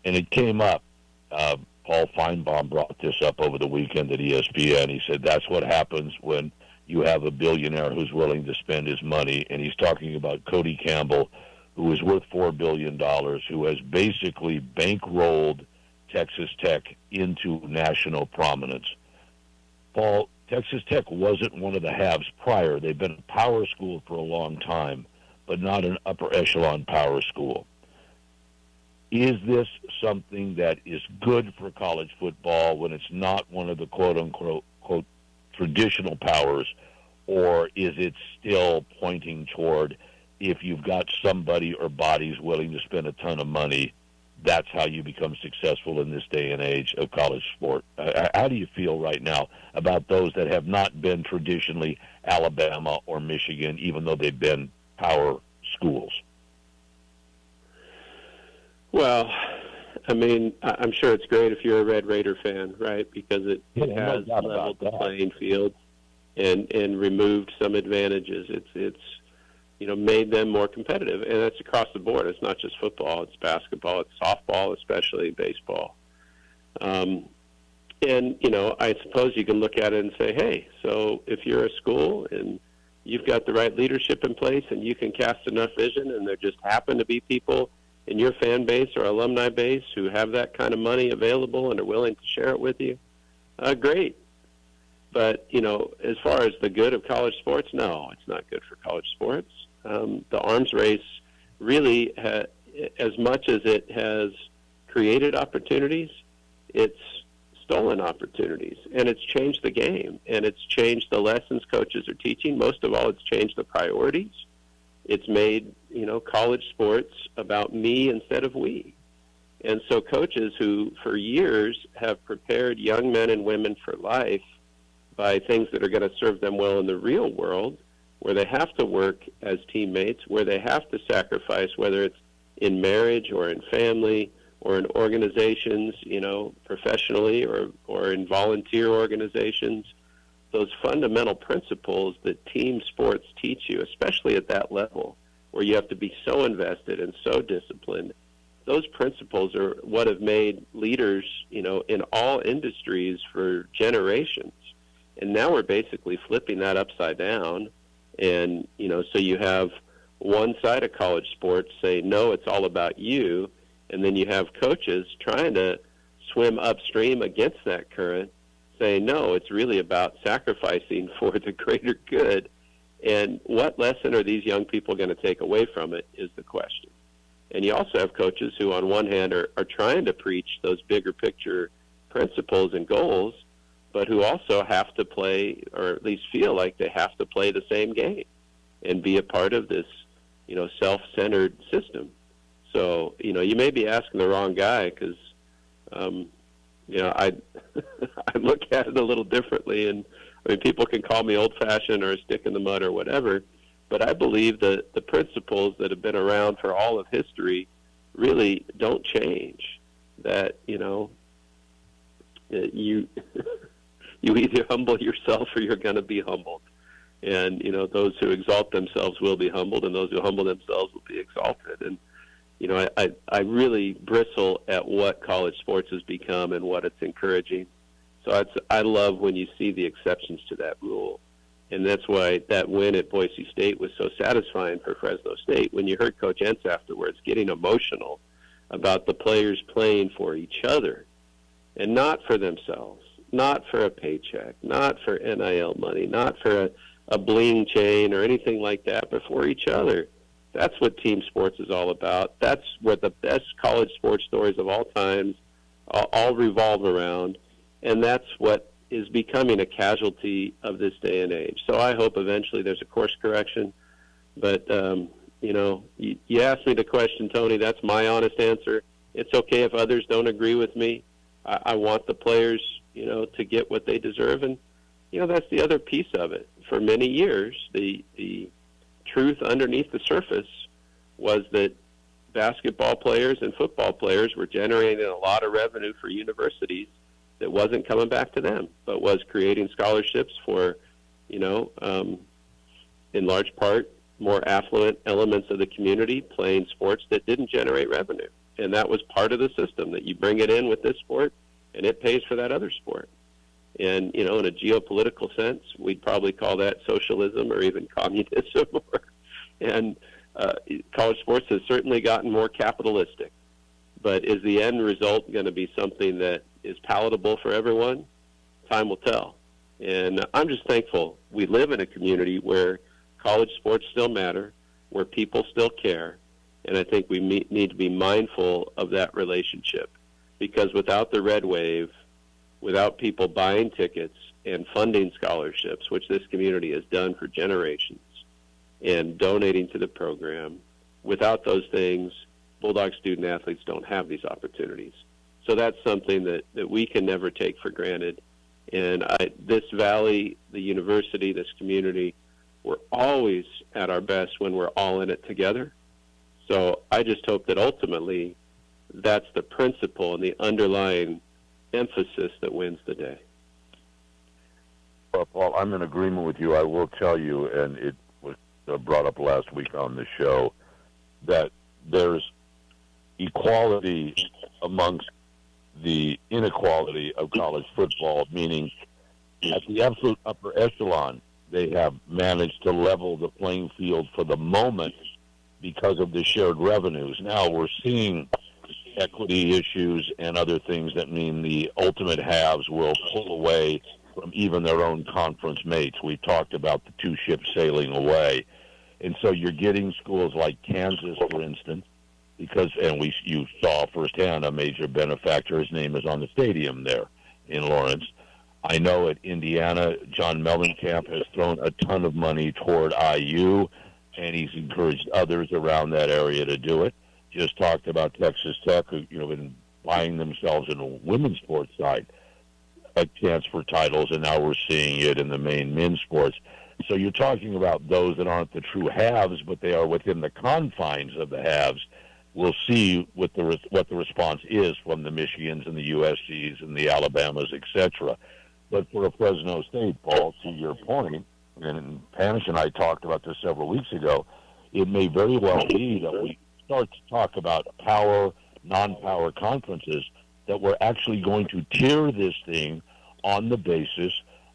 And it came up. Paul Feinbaum brought this up over the weekend at ESPN. He said that's what happens when you have a billionaire who's willing to spend his money. And he's talking about Cody Campbell, who is worth $4 billion, who has basically bankrolled Texas Tech into national prominence. Paul, Texas Tech wasn't one of the haves prior. They've been a power school for a long time, but not an upper echelon power school. Is this something that is good for college football when it's not one of the quote-unquote quote, traditional powers, or is it still pointing toward if you've got somebody or bodies willing to spend a ton of money, that's how you become successful in this day and age of college sport? How do you feel right now about those that have not been traditionally Alabama or Michigan, even though they've been power schools? Well, I mean, I'm sure it's great if you're a Red Raider fan, right? Because it has leveled the playing field and removed some advantages. It's made them more competitive, and that's across the board. It's not just football; it's basketball, it's softball, especially baseball. And I suppose you can look at it and say, hey, so if you're a school and you've got the right leadership in place, and you can cast enough vision, and there just happen to be people in your fan base or alumni base who have that kind of money available and are willing to share it with you, great. But, as far as the good of college sports, no, it's not good for college sports. The arms race really, as much as it has created opportunities, it's stolen opportunities, and it's changed the game, and it's changed the lessons coaches are teaching. Most of all, it's changed the priorities. It's made, college sports about me instead of we. And so coaches who for years have prepared young men and women for life by things that are going to serve them well in the real world, where they have to work as teammates, where they have to sacrifice, whether it's in marriage or in family or in organizations, professionally or in volunteer organizations, those fundamental principles that team sports teach you, especially at that level, where you have to be so invested and so disciplined, those principles are what have made leaders, in all industries for generations. And now we're basically flipping that upside down. And, so you have one side of college sports say, no, it's all about you. And then you have coaches trying to swim upstream against that current, saying, no, it's really about sacrificing for the greater good. And what lesson are these young people going to take away from it is the question. And you also have coaches who, on one hand, are trying to preach those bigger picture principles and goals, but who also have to play, or at least feel like they have to play the same game and be a part of this, self-centered system. So, you may be asking the wrong guy because, I look at it a little differently, and people can call me old-fashioned or a stick in the mud or whatever, but I believe that the principles that have been around for all of history really don't change. That you either humble yourself or you're going to be humbled, and those who exalt themselves will be humbled, and those who humble themselves will be exalted. And I really bristle at what college sports has become and what it's encouraging. So I love when you see the exceptions to that rule. And that's why that win at Boise State was so satisfying for Fresno State. When you heard Coach Entz afterwards getting emotional about the players playing for each other and not for themselves, not for a paycheck, not for NIL money, not for a bling chain or anything like that, but for each other. That's what team sports is all about. That's where the best college sports stories of all times all revolve around, and that's what is becoming a casualty of this day and age. So I hope eventually there's a course correction. But, you asked me the question, Tony. That's my honest answer. It's okay if others don't agree with me. I want the players, to get what they deserve. And, that's the other piece of it. For many years, the truth underneath the surface was that basketball players and football players were generating a lot of revenue for universities that wasn't coming back to them, but was creating scholarships for, in large part, more affluent elements of the community playing sports that didn't generate revenue. And that was part of the system, that you bring it in with this sport and it pays for that other sport. And, in a geopolitical sense, we'd probably call that socialism or even communism. And college sports has certainly gotten more capitalistic. But is the end result going to be something that is palatable for everyone? Time will tell. And I'm just thankful we live in a community where college sports still matter, where people still care, and I think we need to be mindful of that relationship. Because without the red wave, without people buying tickets and funding scholarships, which this community has done for generations, and donating to the program, without those things, Bulldog student athletes don't have these opportunities. So that's something that we can never take for granted. And this valley, the university, this community, we're always at our best when we're all in it together. So I just hope that ultimately that's the principle and the underlying emphasis that wins the day. Well, Paul, I'm in agreement with you. I will tell you, and it was brought up last week on the show, that there's equality amongst the inequality of college football, meaning at the absolute upper echelon, they have managed to level the playing field for the moment because of the shared revenues. Now we're seeing equity issues and other things that mean the ultimate halves will pull away from even their own conference mates. We talked about the two ships sailing away. And so you're getting schools like Kansas, for instance, because, and you saw firsthand a major benefactor, his name is on the stadium there in Lawrence. I know at Indiana, John Mellencamp has thrown a ton of money toward IU, and he's encouraged others around that area to do it. Just talked about Texas Tech, who, been buying themselves in a women's sports side a chance for titles, and now we're seeing it in the main men's sports. So you're talking about those that aren't the true halves, but they are within the confines of the halves. We'll see what the response is from the Michigans and the USCs and the Alabamas, etc. But for a Fresno State, Paul, to your point, and Panish and I talked about this several weeks ago, it may very well be that we start to talk about power, non-power conferences, that we're actually going to tier this thing on the basis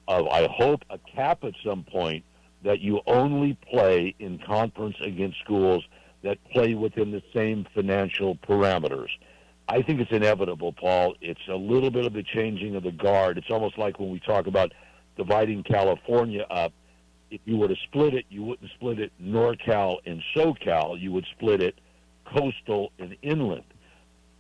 of, I hope, a cap at some point that you only play in conference against schools that play within the same financial parameters. I think it's inevitable, Paul. It's a little bit of the changing of the guard. It's almost like when we talk about dividing California up. If you were to split it, you wouldn't split it NorCal and SoCal. You would split it coastal and inland.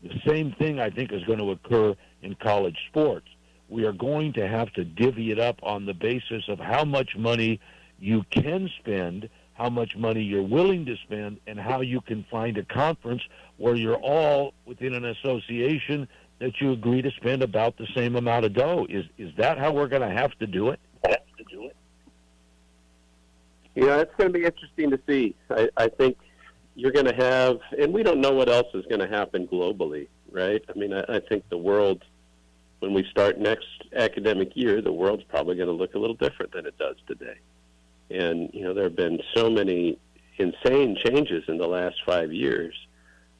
The same thing, I think, is going to occur in college sports. We are going to have to divvy it up on the basis of how much money you can spend, how much money you're willing to spend, and how you can find a conference where you're all within an association that you agree to spend about the same amount of dough. Is that how we're going to have to do it? It's going to be interesting to see. I think you're going to have, and we don't know what else is going to happen globally, right? I mean, I think the world, when we start next academic year, the world's probably going to look a little different than it does today. And, there have been so many insane changes in the last 5 years.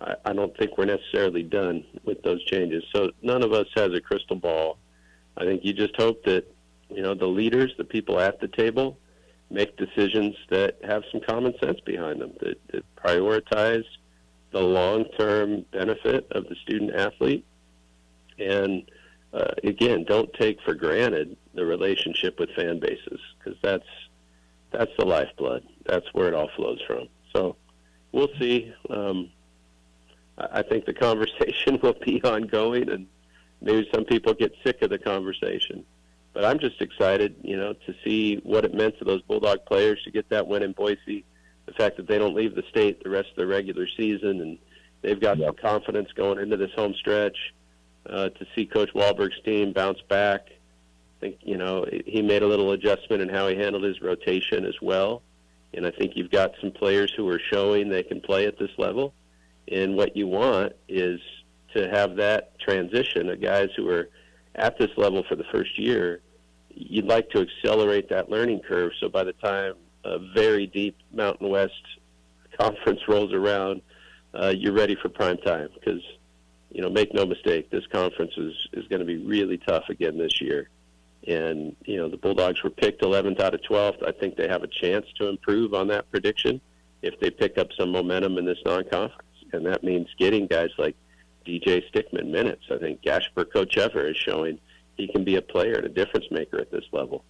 I don't think we're necessarily done with those changes. So none of us has a crystal ball. I think you just hope that, the leaders, the people at the table, make decisions that have some common sense behind them, that prioritize the long-term benefit of the student athlete. And, again, don't take for granted the relationship with fan bases, because that's the lifeblood. That's where it all flows from. So we'll see. I think the conversation will be ongoing, and maybe some people get sick of the conversation. But I'm just excited, to see what it meant to those Bulldog players to get that win in Boise, the fact that they don't leave the state the rest of the regular season, and they've got some confidence going into this home stretch, to see Coach Wahlberg's team bounce back. I think, he made a little adjustment in how he handled his rotation as well. And I think you've got some players who are showing they can play at this level. And what you want is to have that transition of guys who are at this level for the first year. You'd like to accelerate that learning curve, so by the time a very deep Mountain West conference rolls around, you're ready for prime time. Because, make no mistake, this conference is going to be really tough again this year. And, the Bulldogs were picked 11th out of 12th. I think they have a chance to improve on that prediction if they pick up some momentum in this non-conference. And that means getting guys like DJ Stickman minutes. I think Gasper Kochever is showing he can be a player and a difference maker at this level.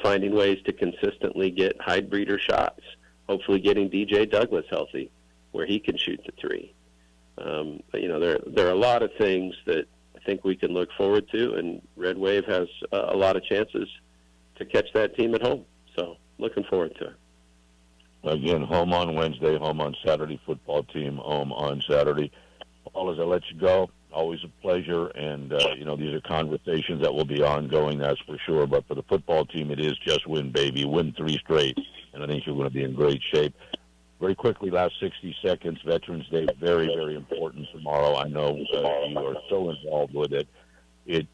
finding ways to consistently get hide breeder shots, hopefully getting DJ Douglas healthy where he can shoot the three. There are a lot of things that I think we can look forward to, and Red Wave has a lot of chances to catch that team at home. So looking forward to it. Again, home on Wednesday, home on Saturday, football team home on Saturday. Paul, as I let you go, always a pleasure, and, these are conversations that will be ongoing, that's for sure, but for the football team, it is just win, baby. Win 3 straight, and I think you're going to be in great shape. Very quickly, last 60 seconds, Veterans Day, very, very important tomorrow. I know you are so involved with it. It's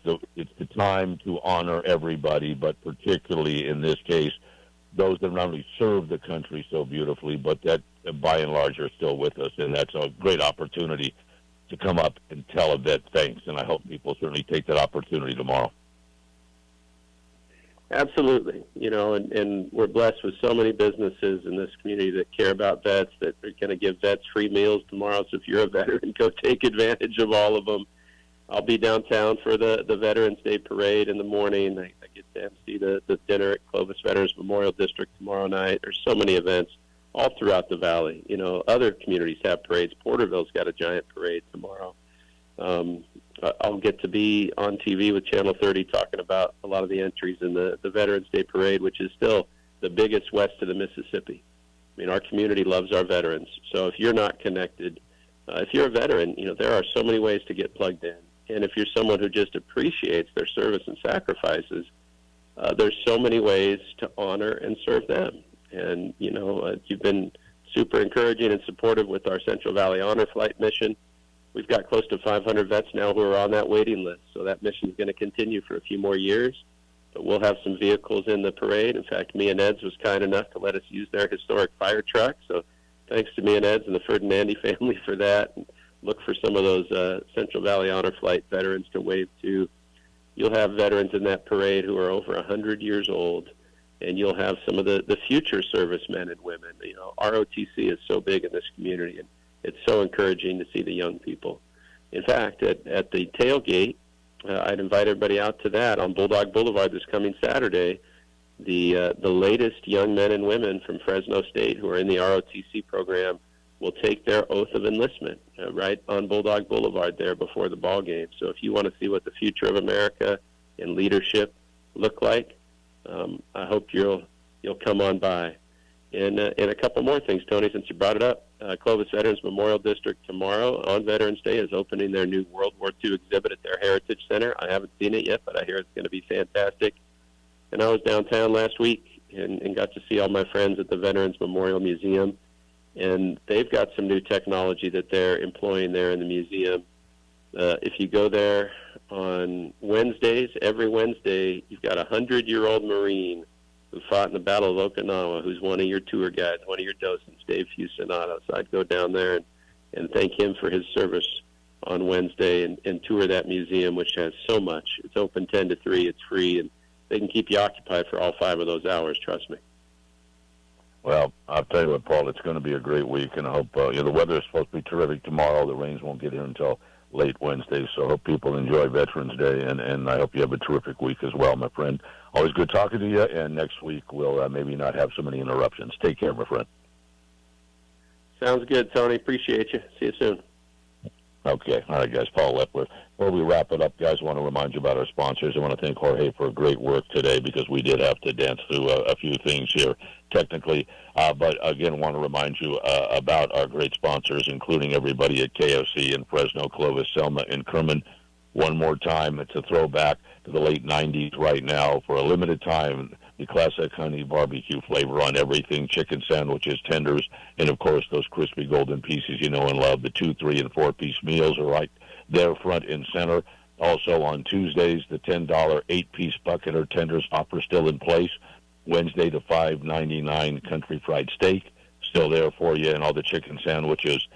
the time to honor everybody, but particularly in this case, those that not only serve the country so beautifully, but that by and large are still with us, and that's a great opportunity to come up and tell a vet thanks, and I hope people certainly take that opportunity tomorrow. Absolutely. And we're blessed with so many businesses in this community that care about vets, that are going to give vets free meals tomorrow. So if you're a veteran, go take advantage of all of them. I'll be downtown for the Veterans Day Parade in the morning. I get to see the dinner at Clovis Veterans Memorial District tomorrow night. There's so many events all throughout the valley. Other communities have parades. Porterville's got a giant parade tomorrow. I'll get to be on TV with Channel 30 talking about a lot of the entries in the Veterans Day Parade, which is still the biggest west of the Mississippi. I mean, our community loves our veterans. So if you're not connected, if you're a veteran, there are so many ways to get plugged in. And if you're someone who just appreciates their service and sacrifices, there's so many ways to honor and serve them. And, you've been super encouraging and supportive with our Central Valley Honor Flight mission. We've got close to 500 vets now who are on that waiting list, so that mission is going to continue for a few more years. But we'll have some vehicles in the parade. In fact, Mia Ned's was kind enough to let us use their historic fire truck, so thanks to Mia Ned's and the Ferdinandi family for that. And look for some of those Central Valley Honor Flight veterans to wave to. You'll have veterans in that parade who are over 100 years old, and you'll have some of the future servicemen and women. ROTC is so big in this community, and it's so encouraging to see the young people. In fact, at the tailgate, I'd invite everybody out to that on Bulldog Boulevard this coming Saturday. The latest young men and women from Fresno State who are in the ROTC program will take their oath of enlistment right on Bulldog Boulevard there before the ball game. So if you want to see what the future of America and leadership look like, I hope you'll come on by. And a couple more things, Tony, since you brought it up. Clovis Veterans Memorial District tomorrow on Veterans Day is opening their new World War II exhibit at their Heritage Center. I haven't seen it yet, but I hear it's going to be fantastic. And I was downtown last week and got to see all my friends at the Veterans Memorial Museum. And they've got some new technology that they're employing there in the museum. If you go there on Wednesdays, every Wednesday, you've got a 100-year-old Marine who fought in the Battle of Okinawa, who's one of your tour guides, one of your docents, Dave Fucinato. So I'd go down there and thank him for his service on Wednesday and tour that museum, which has so much. It's open 10 to 3. It's free, and they can keep you occupied for all 5 of those hours, trust me. Well, I'll tell you what, Paul, it's going to be a great week, and I hope the weather is supposed to be terrific tomorrow. The rains won't get here until late Wednesday, so I hope people enjoy Veterans Day, and I hope you have a terrific week as well, my friend. Always good talking to you, and next week we'll maybe not have so many interruptions. Take care, my friend. Sounds good, Tony. Appreciate you. See you soon. Okay. All right, guys. Paul Lepler. Before we wrap it up, guys, I want to remind you about our sponsors. I want to thank Jorge for great work today because we did have to dance through a few things here technically. But, again, want to remind you about our great sponsors, including everybody at KFC in Fresno, Clovis, Selma, and Kerman. One more time, it's a throwback to the late 90s right now. For a limited time, the classic honey barbecue flavor on everything, chicken sandwiches, tenders, and, of course, those crispy golden pieces you know and love. The 2-, 3-, and 4-piece meals are right there front and center. Also on Tuesdays, the $10 8-piece bucket or tenders offer still in place. Wednesday, the $5.99 country fried steak still there for you, and all the chicken sandwiches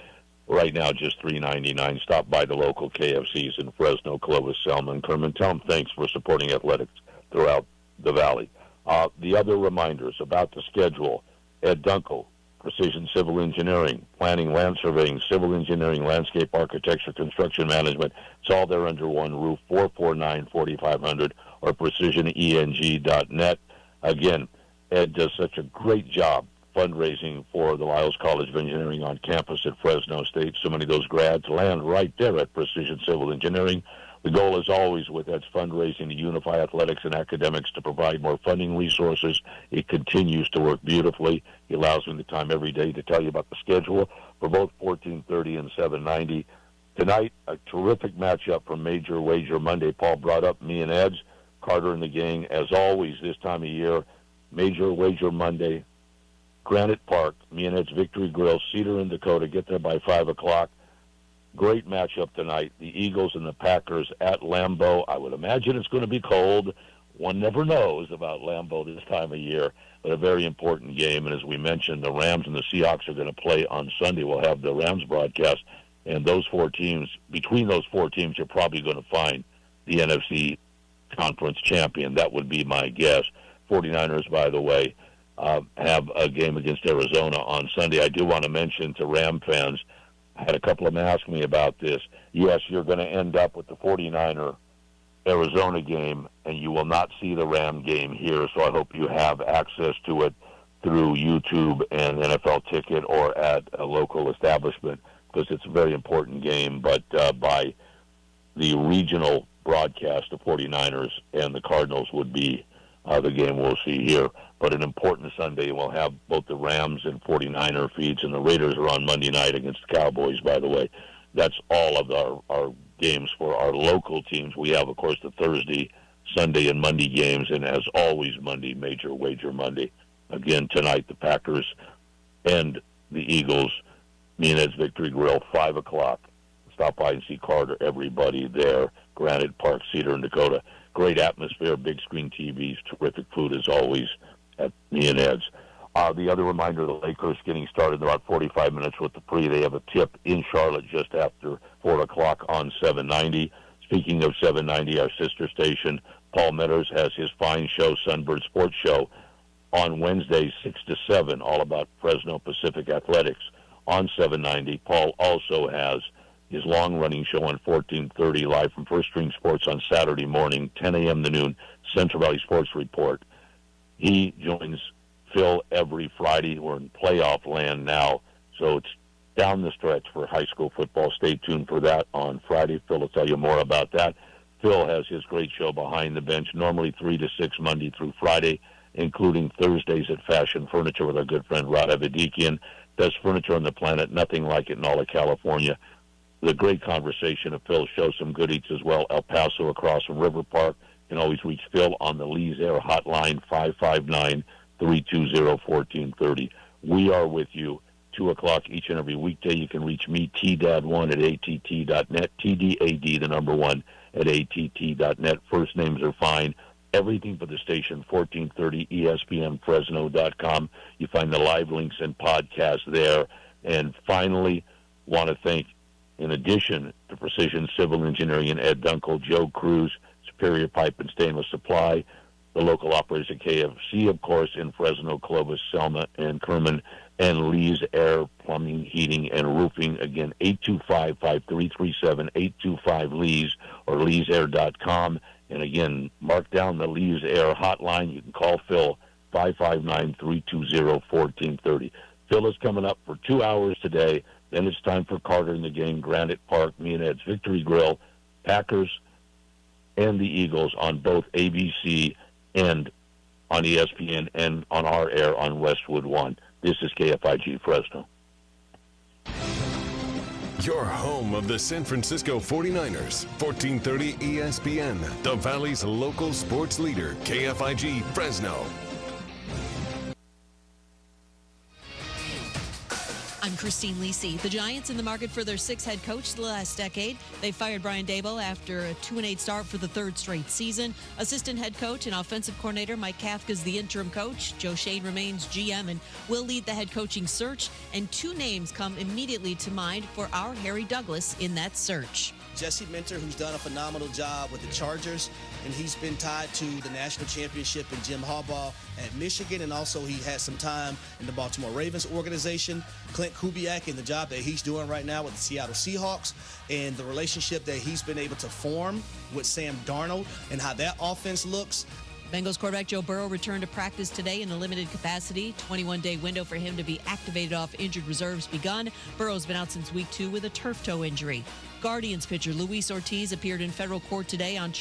right now just $3.99. Stop by the local KFCs in Fresno, Clovis, Selma, and Kerman. Tell them thanks for supporting athletics throughout the valley. The other reminders about the schedule: Ed Dunkel, Precision Civil Engineering, Planning, Land Surveying, Civil Engineering, Landscape Architecture, Construction Management. It's all there under one roof, 449-4500 or precisioneng.net. Again, Ed does such a great job fundraising for the Lyles College of Engineering on campus at Fresno State. So many of those grads land right there at Precision Civil Engineering. The goal is always with Ed's fundraising to unify athletics and academics to provide more funding resources. It continues to work beautifully. He allows me the time every day to tell you about the schedule for both 1430 and 790. Tonight, a terrific matchup from Major Wager Monday. Paul brought up me and Ed's. Carter and the gang, as always, this time of year. Major Wager Monday, Granite Park, me and Ed's Victory Grill, Cedar in Dakota. Get there by 5 o'clock. Great matchup tonight. The Eagles and the Packers at Lambeau. I would imagine it's going to be cold. One never knows about Lambeau this time of year, but a very important game. And as we mentioned, the Rams and the Seahawks are going to play on Sunday. We'll have the Rams broadcast. And those four teams, between those four teams, you're probably going to find the NFC Conference champion. That would be my guess. 49ers, by the way, have a game against Arizona on Sunday. I do want to mention to Ram fans, I had a couple of them ask me about this. Yes, you're going to end up with the 49er Arizona game, and you will not see the Ram game here, so I hope you have access to it through YouTube and NFL Ticket or at a local establishment, because it's a very important game. But by the regional broadcast, the 49ers and the Cardinals would be the game we'll see here. But an important Sunday, we'll have both the Rams and 49er feeds, and the Raiders are on Monday night against the Cowboys, by the way. That's all of our games for our local teams. We have, of course, the Thursday, Sunday, and Monday games, and as always, Monday, Major Wager Monday. Again, tonight, the Packers and the Eagles, me and Ed's Victory Grill, 5 o'clock. Stop by and see Carter, everybody there, Granite Park, Cedar in Dakota. Great atmosphere, big screen TVs, terrific food as always at me and Ed's. The other reminder, the Lakers getting started in about 45 minutes with the pre. They have a tip in Charlotte just after 4 o'clock on 790. Speaking of 790, our sister station, Paul Metters has his fine show, Sunbird Sports Show, on Wednesdays 6 to 7, all about Fresno Pacific Athletics on 790. Paul also has his long-running show on 1430, live from First String Sports on Saturday morning, 10 a.m. to noon, Central Valley Sports Report. He joins Phil every Friday. We're in playoff land now, so it's down the stretch for high school football. Stay tuned for that on Friday. Phil will tell you more about that. Phil has his great show Behind the Bench, normally 3 to 6 Monday through Friday, including Thursdays at Fashion Furniture with our good friend Rod Avedikian. Best furniture on the planet, nothing like it in all of California. The great conversation of Phil shows some good eats as well. El Paso across from River Park. You can always reach Phil on the Lee's Air hotline, 559-320-1430. We are with you 2 o'clock each and every weekday. You can reach me, TDAD1 at ATT.net, TDAD, the number 1, at ATT.net. First names are fine. Everything for the station, 1430 ESPNFresno.com. You find the live links and podcasts there. And finally, want to thank, in addition to Precision Civil Engineering and Ed Dunkel, Joe Cruz, Superior Pipe and Stainless Supply, the local operators at KFC, of course, in Fresno, Clovis, Selma, and Kerman, and Lee's Air Plumbing, Heating, and Roofing. Again, 825-5337, 825-LEES, or leesair.com. And again, mark down the Lee's Air hotline. You can call Phil, 559-320-1430. Phil is coming up for 2 hours today. Then it's time for Carter in the game, Granite Park, me and Ed's Victory Grill, Packers and the Eagles on both ABC and on ESPN and on our air on Westwood One. This is KFIG Fresno. Your home of the San Francisco 49ers, 1430 ESPN, the Valley's local sports leader, KFIG Fresno. I'm Christine Lisi. The Giants in the market for their sixth head coach the last decade. They fired Brian Daboll after a 2-8 start for the third straight season. Assistant head coach and offensive coordinator Mike Kafka is the interim coach. Joe Shane remains GM and will lead the head coaching search. And two names come immediately to mind for our Harry Douglas in that search. Jesse Minter, who's done a phenomenal job with the Chargers, and he's been tied to the national championship in Jim Harbaugh at Michigan, and also he had some time in the Baltimore Ravens organization. Clint Kubiak and the job that he's doing right now with the Seattle Seahawks, and the relationship that he's been able to form with Sam Darnold and how that offense looks. Bengals quarterback Joe Burrow returned to practice today in a limited capacity. 21-day window for him to be activated off injured reserves begun. Burrow's been out since week 2 with a turf toe injury. Guardians pitcher Luis Ortiz appeared in federal court today on